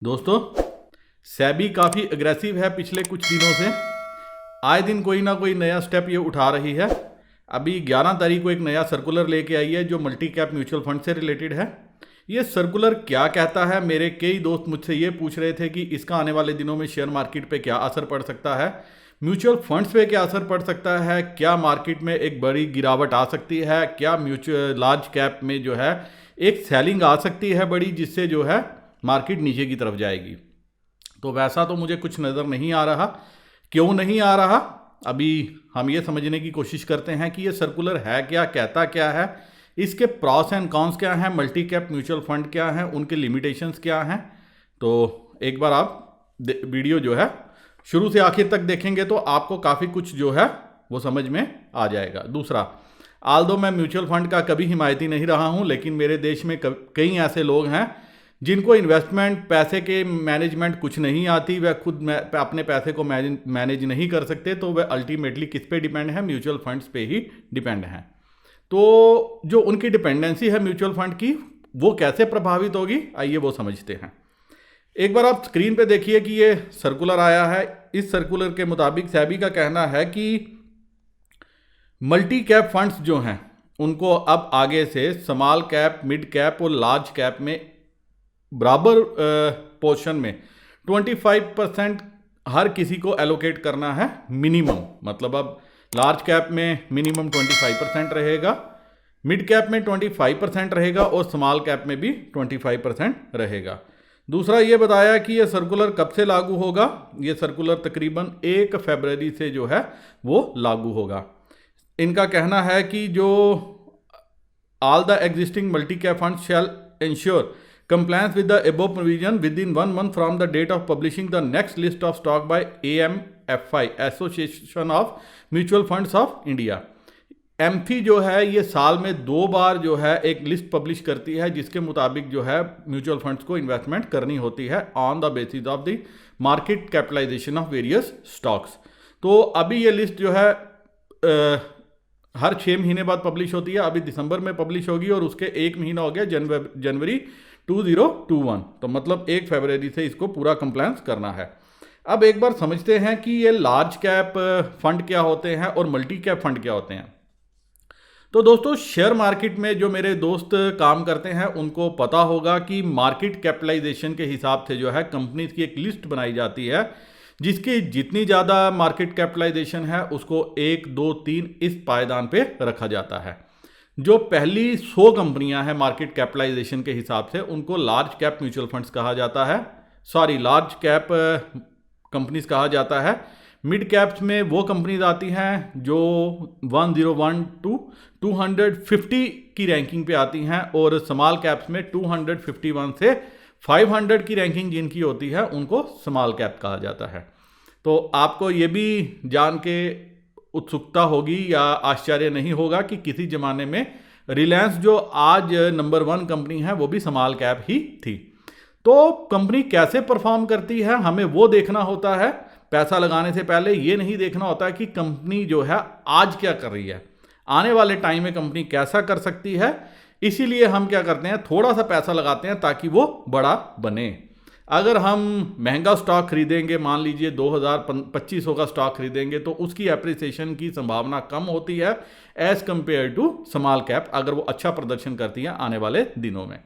दोस्तों, सेबी काफ़ी अग्रेसिव है पिछले कुछ दिनों से। आए दिन कोई ना कोई नया स्टेप ये उठा रही है। अभी 11 तारीख को एक नया सर्कुलर लेके आई है जो मल्टी कैप म्यूचुअल फंड से रिलेटेड है। ये सर्कुलर क्या कहता है, मेरे कई दोस्त मुझसे ये पूछ रहे थे कि इसका आने वाले दिनों में शेयर मार्केट पे क्या असर पड़ सकता है, म्यूचुअल फंड्स पे क्या असर पड़ सकता है, क्या मार्केट में एक बड़ी गिरावट आ सकती है, क्या म्यूचुअल लार्ज कैप में जो है एक सेलिंग आ सकती है बड़ी, जिससे जो है मार्केट नीचे की तरफ जाएगी। तो वैसा तो मुझे कुछ नज़र नहीं आ रहा। क्यों नहीं आ रहा, अभी हम ये समझने की कोशिश करते हैं कि ये सर्कुलर है क्या, कहता क्या है, इसके प्रॉस एंड कॉन्स क्या हैं, मल्टी कैप म्यूचुअल फंड क्या हैं, उनके लिमिटेशंस क्या हैं। तो एक बार आप वीडियो जो है शुरू से आखिर तक देखेंगे तो आपको काफ़ी कुछ जो है वो समझ में आ जाएगा। दूसरा, आल्दो मैं म्यूचुअल फंड का कभी हिमायती नहीं रहा हूँ, लेकिन मेरे देश में कई ऐसे लोग हैं जिनको इन्वेस्टमेंट, पैसे के मैनेजमेंट कुछ नहीं आती, वह खुद अपने पैसे को मैनेज नहीं कर सकते, तो वह अल्टीमेटली किस पे डिपेंड है, म्यूचुअल फंड्स पे ही डिपेंड हैं। तो जो उनकी डिपेंडेंसी है म्यूचुअल फंड की, वो कैसे प्रभावित होगी, आइए वो समझते हैं। एक बार आप स्क्रीन पे देखिए कि ये सर्कुलर आया है। इस सर्कुलर के मुताबिक सेबी का कहना है कि मल्टी कैप फंड्स जो हैं उनको अब आगे से स्मॉल कैप, मिड कैप और लार्ज कैप में बराबर पोर्शन में 25% हर किसी को एलोकेट करना है मिनिमम। मतलब अब लार्ज कैप में मिनिमम 25% रहेगा, मिड कैप में 25% रहेगा और स्मॉल कैप में भी 25% रहेगा। दूसरा ये बताया कि ये सर्कुलर कब से लागू होगा। ये सर्कुलर तकरीबन 1 फरवरी से जो है वो लागू होगा। इनका कहना है कि जो all the existing multi-cap funds shall ensure compliance with the above provision within 1 month from the date of publishing the next list of stock by AMFI, Association of Mutual Funds of India। AMFI जो है ये साल में 2 बार जो है एक list publish करती है जिसके मुताबिक जो है म्यूचुअल फंड्स को इन्वेस्टमेंट करनी होती है on the basis of the market capitalization of various stocks. तो अभी ये लिस्ट जो है हर 6 महीने बाद पब्लिश होती है। अभी दिसंबर में पब्लिश होगी और उसके 1 महीना हो गया जनवरी 2021। तो मतलब 1 फरवरी से इसको पूरा कंप्लायंस करना है। अब एक बार समझते हैं कि ये लार्ज कैप फंड क्या होते हैं और मल्टी कैप फंड क्या होते हैं। तो दोस्तों, शेयर मार्केट में जो मेरे दोस्त काम करते हैं उनको पता होगा कि मार्केट कैपिटलाइजेशन के हिसाब से जो है कंपनीज की एक लिस्ट बनाई जाती है जिसकी जितनी ज़्यादा मार्केट कैपिटलाइजेशन है उसको 1, 2, 3 इस पायदान पे रखा जाता है। जो पहली 100 कंपनियां हैं मार्केट कैपिटलाइजेशन के हिसाब से उनको लार्ज कैप म्यूचुअल फंड्स कहा जाता है, लार्ज कैप कंपनीज कहा जाता है। मिड कैप्स में वो कंपनीज आती हैं जो 101 टू 250 की रैंकिंग पे आती हैं और स्मॉल कैप्स में 251 से 500 की रैंकिंग जिनकी होती है उनको स्मॉल कैप कहा जाता है। तो आपको ये भी जान के उत्सुकता होगी या आश्चर्य नहीं होगा कि किसी ज़माने में रिलायंस जो आज नंबर 1 कंपनी है वो भी स्मॉल कैप ही थी। तो कंपनी कैसे परफॉर्म करती है हमें वो देखना होता है। पैसा लगाने से पहले ये नहीं देखना होता कि कंपनी जो है आज क्या कर रही है, आने वाले टाइम में कंपनी कैसा कर सकती है। इसीलिए हम क्या करते हैं, थोड़ा सा पैसा लगाते हैं ताकि वो बड़ा बने। अगर हम महंगा स्टॉक खरीदेंगे, मान लीजिए 2000-2500 का स्टॉक खरीदेंगे, तो उसकी एप्रिसिएशन की संभावना कम होती है as compare to small cap अगर वो अच्छा प्रदर्शन करती है आने वाले दिनों में।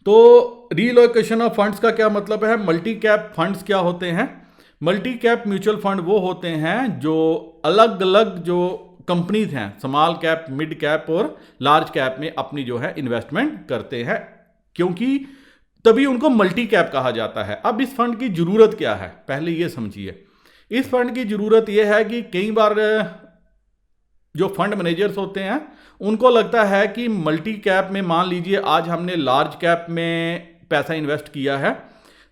तो रीलोकेशन ऑफ फंड्स का क्या मतलब है, मल्टी कैप फंड्स क्या होते हैं। मल्टी कैप म्यूचुअल फंड वो होते हैं जो अलग अलग जो कंपनीज हैं स्मॉल कैप, मिड कैप और लार्ज कैप में अपनी जो है इन्वेस्टमेंट करते हैं, क्योंकि तभी उनको मल्टी कैप कहा जाता है। अब इस फंड की ज़रूरत क्या है, पहले ये समझिए। इस फंड की ज़रूरत यह है कि कई बार जो फंड मैनेजर्स होते हैं उनको लगता है कि मल्टी कैप में, मान लीजिए आज हमने लार्ज कैप में पैसा इन्वेस्ट किया है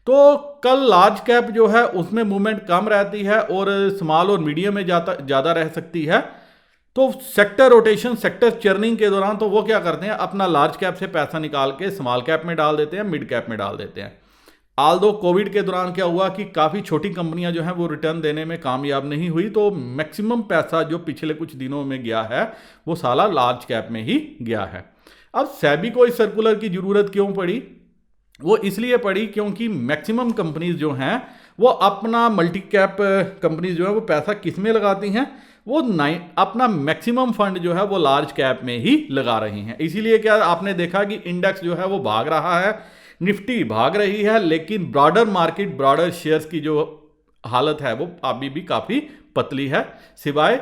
तो कल लार्ज कैप जो है उसमें मूवमेंट कम रहती है और स्मॉल और मीडियम में ज़्यादा रह सकती है। तो सेक्टर रोटेशन, सेक्टर चर्निंग के दौरान तो वो क्या करते हैं, अपना लार्ज कैप से पैसा निकाल के स्मॉल कैप में डाल देते हैं, मिड कैप में डाल देते हैं। आल्दो कोविड के दौरान क्या हुआ कि काफ़ी छोटी कंपनियां जो हैं वो रिटर्न देने में कामयाब नहीं हुई, तो मैक्सिमम पैसा जो पिछले कुछ दिनों में गया है वो साला लार्ज कैप में ही गया है। अब सेबी को इस सर्कुलर की ज़रूरत क्यों पड़ी, वो इसलिए पड़ी क्योंकि मैक्सिमम कंपनीज जो हैं वो अपना मल्टी कैप कंपनीज जो है वो पैसा किस में लगाती हैं, वो अपना मैक्सिमम फंड जो है वो लार्ज कैप में ही लगा रही हैं। इसीलिए क्या आपने देखा कि इंडेक्स जो है वो भाग रहा है, निफ्टी भाग रही है, लेकिन ब्रॉडर मार्केट, ब्रॉडर शेयर्स की जो हालत है वो अभी भी काफ़ी पतली है, सिवाय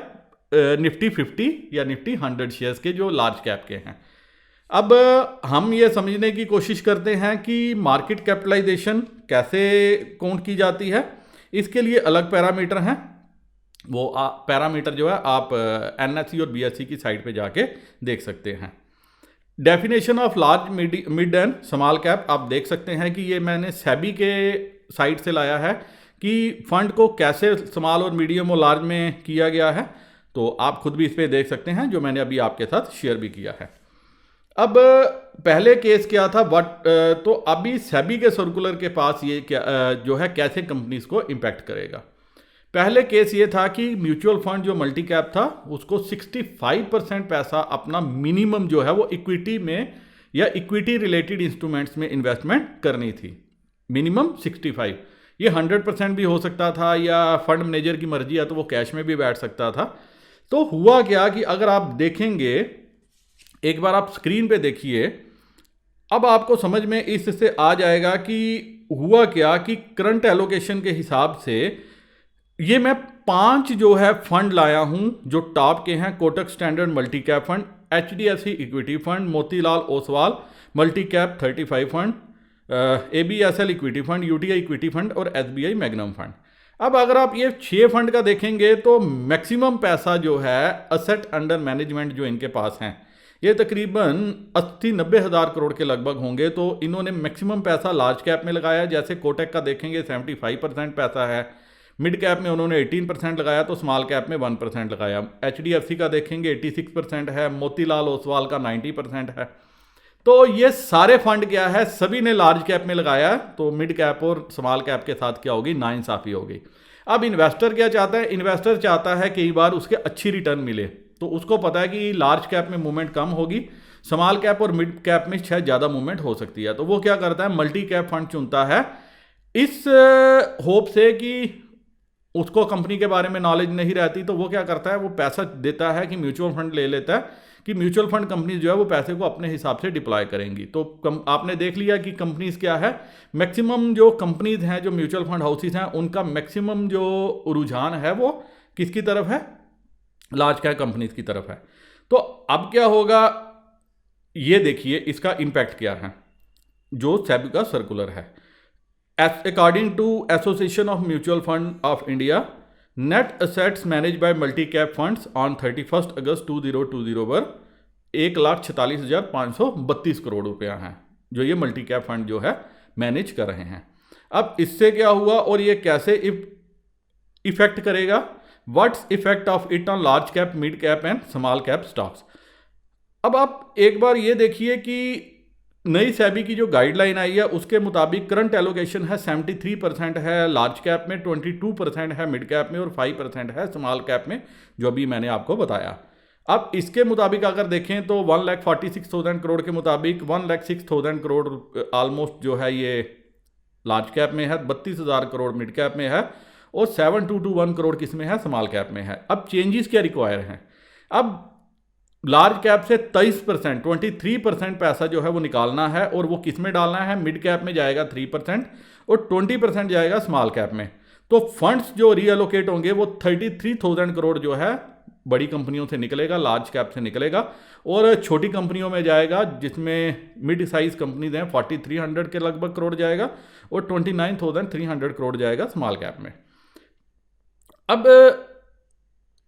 निफ्टी 50 या निफ्टी 100 शेयर्स के जो लार्ज कैप के हैं। अब हम ये समझने की कोशिश करते हैं कि मार्केट कैपिटलाइजेशन कैसे काउंट की जाती है। इसके लिए अलग पैरामीटर हैं, वो पैरामीटर जो है आप एनएसई और बीएसई की साइट पे जाके देख सकते हैं। Definition of large, mid and small cap आप देख सकते हैं कि ये मैंने सेबी के साइट से लाया है कि फंड को कैसे स्मॉल और मीडियम और लार्ज में किया गया है, तो आप खुद भी इस पर देख सकते हैं, जो मैंने अभी आपके साथ शेयर भी किया है। अब पहले केस क्या था, तो अभी सेबी के सर्कुलर के पास ये क्या जो है कैसे कंपनीज को इम्पैक्ट करेगा। पहले केस ये था कि म्यूचुअल फंड जो मल्टी कैप था उसको 65% पैसा अपना मिनिमम जो है वो इक्विटी में या इक्विटी रिलेटेड इंस्ट्रूमेंट्स में इन्वेस्टमेंट करनी थी, मिनिमम 65। ये 100% भी हो सकता था, या फंड मैनेजर की मर्जी है तो वो कैश में भी बैठ सकता था। तो हुआ क्या कि अगर आप देखेंगे, एक बार आप स्क्रीन पे देखिए, अब आपको समझ में इससे आ जाएगा कि हुआ क्या कि करंट एलोकेशन के हिसाब से ये मैं 5 जो है फंड लाया हूं जो टॉप के हैं। Kotak standard multi cap fund, HDFC equity fund, Motilal Oswal multi cap 35 fund, ABSL equity fund, UTI equity fund और SBI मैग्नम फंड। अब अगर आप ये 6 फंड का देखेंगे तो मैक्सिमम पैसा जो है असेट अंडर मैनेजमेंट जो इनके पास हैं ये तकरीबन 80-90 हज़ार करोड़ के लगभग होंगे। तो इन्होंने मैक्सिमम पैसा लार्ज कैप में लगाया। जैसे कोटक का देखेंगे 75% पैसा है, मिड कैप में उन्होंने 18% लगाया, तो स्मॉल कैप में 1% लगाया। HDFC का देखेंगे 86% है, मोतीलाल ओसवाल का 90% है। तो ये सारे फंड क्या है, सभी ने लार्ज कैप में लगाया, तो मिड कैप और स्मॉल कैप के साथ क्या होगी, नाइंसाफी होगी। अब इन्वेस्टर क्या चाहता है, इन्वेस्टर चाहता है कई बार उसके अच्छी रिटर्न मिले, तो उसको पता है कि लार्ज कैप में मूवमेंट कम होगी, स्मॉल कैप और मिड कैप में शायद ज़्यादा मूवमेंट हो सकती है। तो वो क्या करता है, मल्टी कैप फंड चुनता है, इस होप से कि उसको कंपनी के बारे में नॉलेज नहीं रहती, तो वो क्या करता है, वो पैसा देता है कि म्यूचुअल फंड ले लेता है कि म्यूचुअल फंड कंपनी जो है वो पैसे को अपने हिसाब से डिप्लॉय करेंगी। तो आपने देख लिया कि कंपनीज क्या है, मैक्सिमम जो कंपनीज हैं, जो म्यूचुअल फंड हाउसेज हैं, उनका मैक्सिमम जो रुझान है वो किसकी तरफ है, लार्ज कैप कंपनीज की तरफ है। तो अब क्या होगा, ये देखिए इसका इंपैक्ट क्या है जो सेबी का सर्कुलर है। According to association of mutual fund of India, net assets manage by multi cap funds on 31 August 2020 पर 1,46,532 करोड़ रुपया हैं जो ये मल्टी कैप फंड जो है मैनेज कर रहे हैं। अब इससे क्या हुआ और ये कैसे इफेक्ट करेगा, what's effect of it on large cap, mid cap and small cap stocks. अब आप एक बार ये देखिए कि नई सेबी की जो गाइडलाइन आई है उसके मुताबिक करंट एलोकेशन है 73% है लार्ज कैप में, 22% है मिड कैप में और 5% है स्मॉल कैप में, जो अभी मैंने आपको बताया। अब इसके मुताबिक अगर देखें तो 1,46,000 करोड़ के मुताबिक 1,06,000 करोड़ ऑलमोस्ट जो है ये लार्ज कैप में है, 32,000 करोड़ मिड कैप में है और 7,221 करोड़ किस में है, स्मॉल कैप में है। अब चेंजेस क्या रिक्वायर हैं, अब लार्ज कैप से 23% पैसा जो है वो निकालना है और वो किस में डालना है, मिड कैप में जाएगा 3% और 20% जाएगा स्मॉल कैप में। तो फंड्स जो रीअलोकेट होंगे वो 33,000 करोड़ जो है बड़ी कंपनियों से निकलेगा, लार्ज कैप से निकलेगा, और छोटी कंपनियों में जाएगा जिसमें मिड साइज कंपनीज हैं 4,300 के लगभग करोड़ जाएगा और 29,300 करोड़ जाएगा स्मॉल कैप में। अब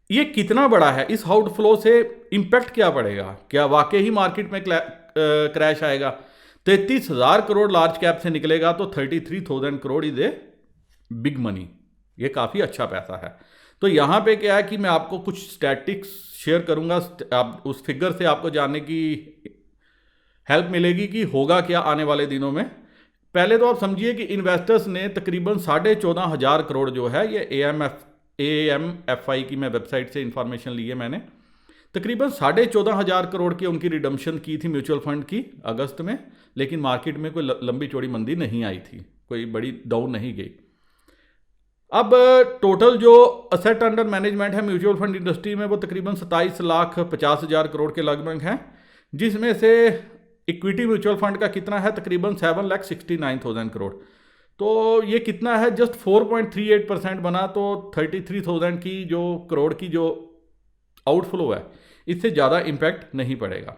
ये कितना बड़ा है, इस आउटफ्लो से इंपैक्ट क्या पड़ेगा, क्या वाकई ही मार्केट में क्रैश आएगा। 33,000 करोड़ लार्ज कैप से निकलेगा तो 33,000 crore is a big money, ये काफ़ी अच्छा पैसा है। तो यहाँ पे क्या है कि मैं आपको कुछ स्टैटिक्स शेयर करूँगा, आप उस फिगर से आपको जानने की हेल्प मिलेगी कि होगा क्या आने वाले दिनों में। पहले तो आप समझिए कि इन्वेस्टर्स ने तकरीबन 14,500 करोड़ जो है ये AMFI की मैं वेबसाइट से इंफॉर्मेशन ली है मैंने, तकरीबन 14,500 करोड़ की उनकी रिडम्पशन की थी म्यूचुअल फंड की अगस्त में, लेकिन मार्केट में कोई लंबी चौड़ी मंदी नहीं आई थी, कोई बड़ी डाउन नहीं गई। अब टोटल जो असेट अंडर मैनेजमेंट है म्यूचुअल फंड इंडस्ट्री में वो तकरीबन 27,50,000 करोड़ के लगभग हैं, जिसमें से इक्विटी म्यूचुअल फंड का कितना है, तकरीबन 7,69,000 करोड़। तो ये कितना है, जस्ट 4.38% बना, तो 33,000 की जो करोड़ की जो आउटफ्लो है इससे ज़्यादा इम्पैक्ट नहीं पड़ेगा।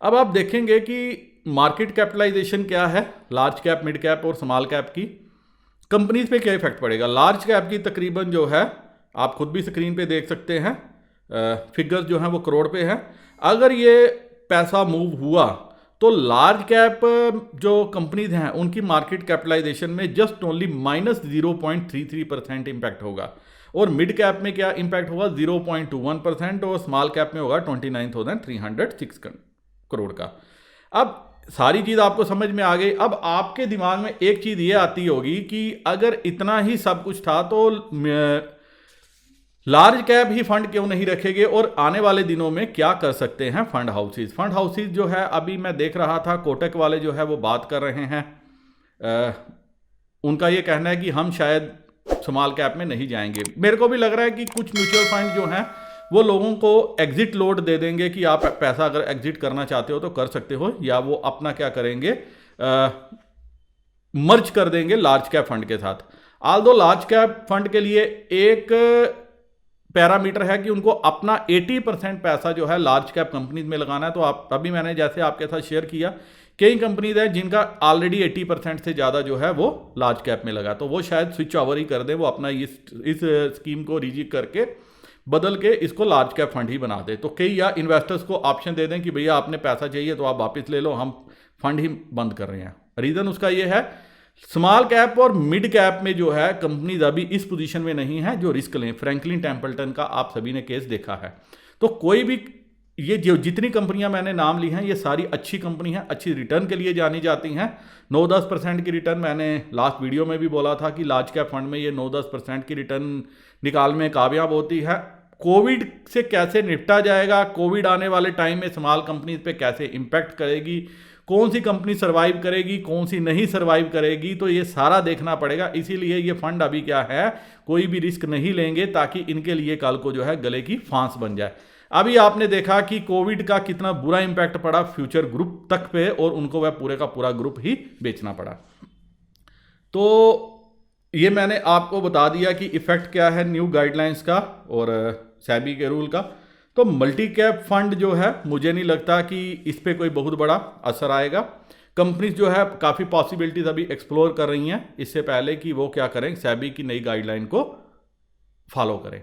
अब आप देखेंगे कि मार्केट कैपिटलाइजेशन क्या है लार्ज कैप, मिड कैप और स्मॉल कैप की, कंपनीज पे क्या इफेक्ट पड़ेगा। लार्ज कैप की तकरीबन जो है आप खुद भी स्क्रीन पे देख सकते हैं, फिगर्स जो हैं वो करोड़ पे हैं। अगर ये पैसा मूव हुआ तो लार्ज कैप जो कंपनीज हैं उनकी मार्केट कैपिटलाइजेशन में जस्ट ओनली -0.33% इम्पैक्ट होगा, और मिड कैप में क्या इम्पैक्ट होगा, 0.21%, और स्मॉल कैप में होगा 29,306 करोड़ का। अब सारी चीज़ आपको समझ में आ गई। अब आपके दिमाग में एक चीज़ ये आती होगी कि अगर इतना ही सब कुछ था तो लार्ज कैप ही फंड क्यों नहीं रखेंगे, और आने वाले दिनों में क्या कर सकते हैं फंड हाउसेज। फंड हाउसेज जो है, अभी मैं देख रहा था कोटक वाले जो है वो बात कर रहे हैं, उनका ये कहना है कि हम शायद स्मॉल कैप में नहीं जाएंगे। मेरे को भी लग रहा है कि कुछ म्यूचुअल फंड जो हैं वो लोगों को एग्जिट लोड दे देंगे कि आप पैसा अगर एग्जिट करना चाहते हो तो कर सकते हो, या वो अपना क्या करेंगे, मर्ज कर देंगे लार्ज कैप फंड के साथ। आल्दो लार्ज कैप फंड के लिए एक पैरामीटर है कि उनको अपना 80% पैसा जो है लार्ज कैप कंपनीज में लगाना है। तो आप अभी मैंने जैसे आपके साथ शेयर किया, कई कंपनीज हैं जिनका ऑलरेडी 80% से ज़्यादा जो है वो लार्ज कैप में लगा, तो वो शायद स्विच ओवर ही कर दें, वो अपना इस स्कीम को रिजिक करके बदल के इसको लार्ज कैप फंड ही बना दे। तो कई या इन्वेस्टर्स को ऑप्शन दे दें कि भैया आपने पैसा चाहिए तो आप वापस ले लो, हम फंड ही बंद कर रहे हैं। रीज़न उसका ये है, स्मॉल कैप और मिड कैप में जो है कंपनीज अभी इस पोजीशन में नहीं है जो रिस्क लें। फ्रैंकलिन टेम्पल्टन का आप सभी ने केस देखा है। तो कोई भी ये जो जितनी कंपनियां मैंने नाम ली हैं ये सारी अच्छी कंपनी हैं, अच्छी रिटर्न के लिए जानी जाती हैं। 9-10% की रिटर्न मैंने लास्ट वीडियो में भी बोला था कि लार्ज कैप फंड में ये 9-10% की रिटर्न निकालने में कामयाब होती है। कोविड से कैसे निपटा जाएगा, कोविड आने वाले टाइम में स्मॉल कंपनीज पे कैसे इम्पैक्ट करेगी, कौन सी कंपनी सर्वाइव करेगी, कौन सी नहीं सर्वाइव करेगी, तो ये सारा देखना पड़ेगा। इसीलिए ये फंड अभी क्या है, कोई भी रिस्क नहीं लेंगे ताकि इनके लिए कल को जो है गले की फांस बन जाए। अभी आपने देखा कि कोविड का कितना बुरा इंपैक्ट पड़ा फ्यूचर ग्रुप तक पे, और उनको वह पूरे का पूरा ग्रुप ही बेचना पड़ा। तो ये मैंने आपको बता दिया कि इफेक्ट क्या है न्यू गाइडलाइंस का और सेबी के रूल का। तो मल्टी कैप फंड जो है मुझे नहीं लगता कि इस पर कोई बहुत बड़ा असर आएगा। कंपनीज जो है काफ़ी पॉसिबिलिटीज अभी एक्सप्लोर कर रही हैं इससे पहले कि वो क्या करें, सेबी की नई गाइडलाइन को फॉलो करें।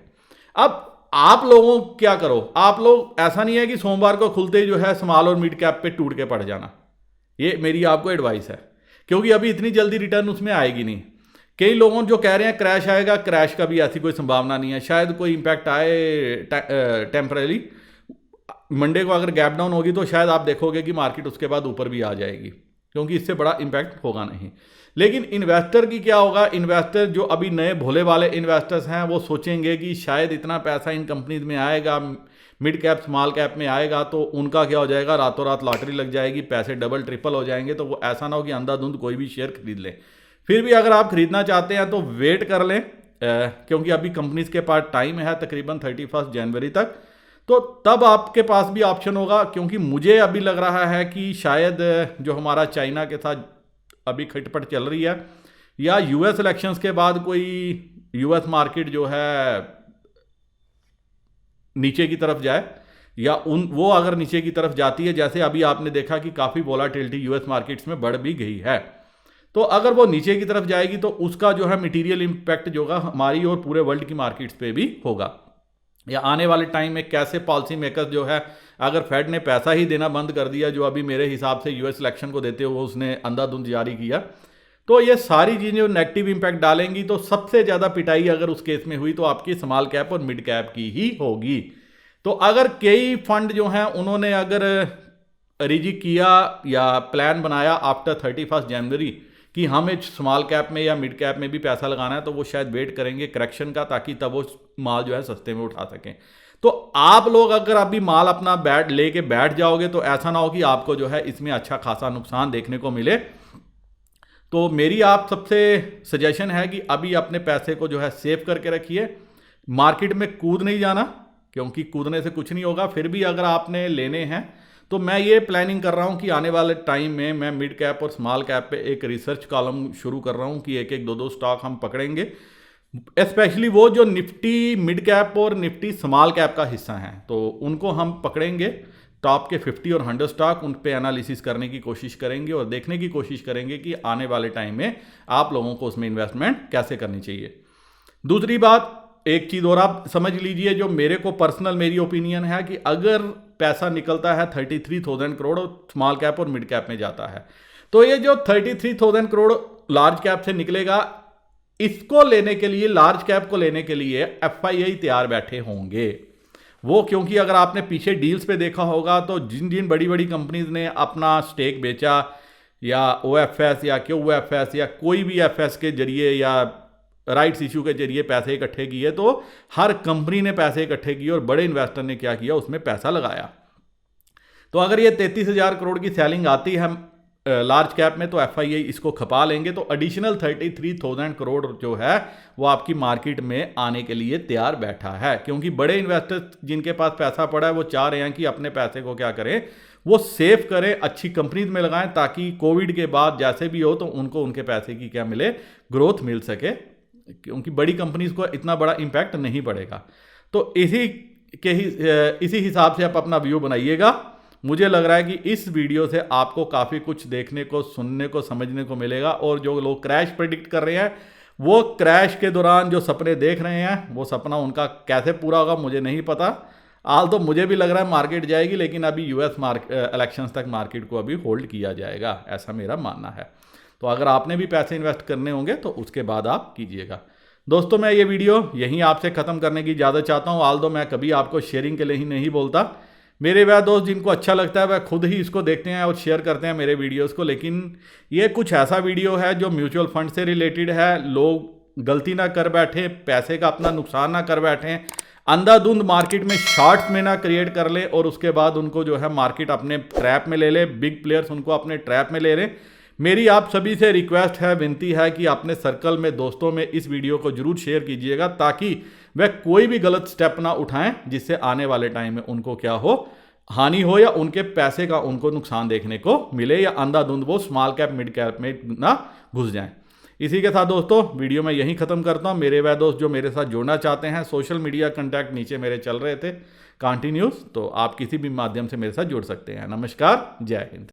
अब आप लोगों क्या करो, आप लोग ऐसा नहीं है कि सोमवार को खुलते ही जो है स्मॉल और मिड कैप पे टूट के पड़ जाना, ये मेरी आपको एडवाइस है, क्योंकि अभी इतनी जल्दी रिटर्न उसमें आएगी नहीं। कई लोगों जो कह रहे हैं क्रैश आएगा, क्रैश का भी ऐसी कोई संभावना नहीं है। शायद कोई इंपैक्ट आए टेम्पररी, मंडे को अगर गैप डाउन होगी तो शायद आप देखोगे कि मार्केट उसके बाद ऊपर भी आ जाएगी, क्योंकि इससे बड़ा इंपैक्ट होगा नहीं। लेकिन इन्वेस्टर की क्या होगा, इन्वेस्टर जो अभी नए भोले वाले इन्वेस्टर्स हैं वो सोचेंगे कि शायद इतना पैसा इन कंपनीज में आएगा, मिड कैप स्मॉल कैप में आएगा, तो उनका क्या हो जाएगा, रातों रात लॉटरी लग जाएगी, पैसे डबल ट्रिपल हो जाएंगे। तो वो ऐसा ना हो कि अंधाधुंध कोई भी शेयर खरीद ले। फिर भी अगर आप खरीदना चाहते हैं तो वेट कर लें, क्योंकि अभी कंपनीज के पास टाइम है तकरीबन 31 जनवरी तक, तो तब आपके पास भी ऑप्शन होगा। क्योंकि मुझे अभी लग रहा है कि शायद जो हमारा चाइना के साथ अभी खटपट चल रही है, या यूएस इलेक्शंस के बाद कोई यूएस मार्केट जो है नीचे की तरफ जाए, या वो अगर नीचे की तरफ जाती है, जैसे अभी आपने देखा कि काफ़ी वोलाटिलिटी यूएस मार्केट्स में बढ़ भी गई है, तो अगर वो नीचे की तरफ जाएगी तो उसका जो है मटेरियल इम्पैक्ट जो होगा हमारी और पूरे वर्ल्ड की मार्केट्स पे भी होगा। या आने वाले टाइम में कैसे पॉलिसी मेकर्स जो है, अगर फेड ने पैसा ही देना बंद कर दिया, जो अभी मेरे हिसाब से यूएस इलेक्शन को देते हुए उसने अंधाधुंध जारी किया, तो ये सारी चीज़ें जो नेगेटिव इम्पैक्ट डालेंगी, तो सबसे ज़्यादा पिटाई अगर उस केस में हुई तो आपकी स्मॉल कैप और मिड कैप की ही होगी। तो अगर कई फंड जो हैं उन्होंने अगर रिजिक किया या प्लान बनाया आफ्टर 31 जनवरी कि हमें स्मॉल कैप में या मिड कैप में भी पैसा लगाना है, तो वो शायद वेट करेंगे करेक्शन का, ताकि तब वो माल जो है सस्ते में उठा सकें। तो आप लोग अगर अभी माल अपना लेके बैठ जाओगे तो ऐसा ना हो कि आपको जो है इसमें अच्छा खासा नुकसान देखने को मिले। तो मेरी आप सबसे सजेशन है कि अभी अपने पैसे को जो है सेव करके रखिए, मार्केट में कूद नहीं जाना, क्योंकि कूदने से कुछ नहीं होगा। फिर भी अगर आपने लेने हैं तो मैं ये प्लानिंग कर रहा हूँ कि आने वाले टाइम में मैं मिड कैप और स्मॉल कैप पे एक रिसर्च कॉलम शुरू कर रहा हूँ कि एक एक दो दो स्टॉक हम पकड़ेंगे, स्पेशली वो जो निफ्टी मिड कैप और निफ्टी स्मॉल कैप का हिस्सा हैं, तो उनको हम पकड़ेंगे। टॉप के 50 और 100 स्टॉक, उन पे एनालिसिस करने की कोशिश करेंगे और देखने की कोशिश करेंगे कि आने वाले टाइम में आप लोगों को उसमें इन्वेस्टमेंट कैसे करनी चाहिए। दूसरी बात, एक चीज़ और आप समझ लीजिए, जो मेरे को पर्सनल मेरी ओपिनियन है कि अगर पैसा निकलता है 33,000 करोड़ और स्मॉल कैप और मिड कैप में जाता है, तो ये जो 33,000 करोड़ लार्ज कैप से निकलेगा, इसको लेने के लिए, लार्ज कैप को लेने के लिए FII तैयार बैठे होंगे वो। क्योंकि अगर आपने पीछे डील्स पे देखा होगा तो जिन जिन बड़ी बड़ी कंपनीज ने अपना स्टेक बेचा या OFS या QFS या कोई भी FS के जरिए या राइट्स इशू के जरिए पैसे इकट्ठे किए, तो हर कंपनी ने पैसे इकट्ठे किए और बड़े इन्वेस्टर ने क्या किया, उसमें पैसा लगाया। तो अगर ये 33,000 करोड़ की सेलिंग आती है लार्ज कैप में तो FII इसको खपा लेंगे, तो एडिशनल 33,000 करोड़ जो है वो आपकी मार्केट में आने के लिए तैयार बैठा है। क्योंकि बड़े इन्वेस्टर्स जिनके पास पैसा पड़ा है वो चाह रहे हैं कि अपने पैसे को क्या करें, वो सेव करें, अच्छी कंपनीज में लगाएं, ताकि कोविड के बाद जैसे भी हो तो उनको उनके पैसे की क्या मिले, ग्रोथ मिल सके, क्योंकि बड़ी कंपनीज को इतना बड़ा इम्पैक्ट नहीं पड़ेगा। तो इसी हिसाब से आप अपना व्यू बनाइएगा। मुझे लग रहा है कि इस वीडियो से आपको काफ़ी कुछ देखने को, सुनने को, समझने को मिलेगा। और जो लोग क्रैश प्रेडिक्ट कर रहे हैं, वो क्रैश के दौरान जो सपने देख रहे हैं, वो सपना उनका कैसे पूरा होगा मुझे नहीं पता। हाल तो मुझे भी लग रहा है मार्केट जाएगी, लेकिन अभी US इलेक्शंस तक मार्केट को अभी होल्ड किया जाएगा, ऐसा मेरा मानना है। तो अगर आपने भी पैसे इन्वेस्ट करने होंगे तो उसके बाद आप कीजिएगा। दोस्तों, मैं ये वीडियो यहीं आपसे ख़त्म करने की इजाज़त चाहता हूँ। आल्दो मैं कभी आपको शेयरिंग के लिए ही नहीं बोलता। मेरे वह दोस्त जिनको अच्छा लगता है वह खुद ही इसको देखते हैं और शेयर करते हैं मेरे वीडियोस को, लेकिन ये कुछ ऐसा वीडियो है जो म्यूचुअल फंड से रिलेटेड है। लोग गलती ना कर बैठे, पैसे का अपना नुकसान ना कर बैठें, अंधाधुंध मार्केट में शॉर्ट्स में ना क्रिएट कर ले और उसके बाद उनको जो है मार्केट अपने ट्रैप में ले ले, बिग प्लेयर्स उनको अपने ट्रैप में ले लें। मेरी आप सभी से रिक्वेस्ट है, विनती है कि अपने सर्कल में, दोस्तों में इस वीडियो को जरूर शेयर कीजिएगा, ताकि वह कोई भी गलत स्टेप ना उठाएं जिससे आने वाले टाइम में उनको क्या हो, हानि हो या उनके पैसे का उनको नुकसान देखने को मिले, या अंधाधुंध वो स्मॉल कैप मिड कैप में ना घुस जाएं। इसी के साथ दोस्तों वीडियो मैं यहीं ख़त्म करता हूं। मेरे वह दोस्त जो मेरे साथ जुड़ना चाहते हैं, सोशल मीडिया कॉन्टैक्ट नीचे मेरे चल रहे थे कंटिन्यूस, तो आप किसी भी माध्यम से मेरे साथ जुड़ सकते हैं। नमस्कार, जय हिंद।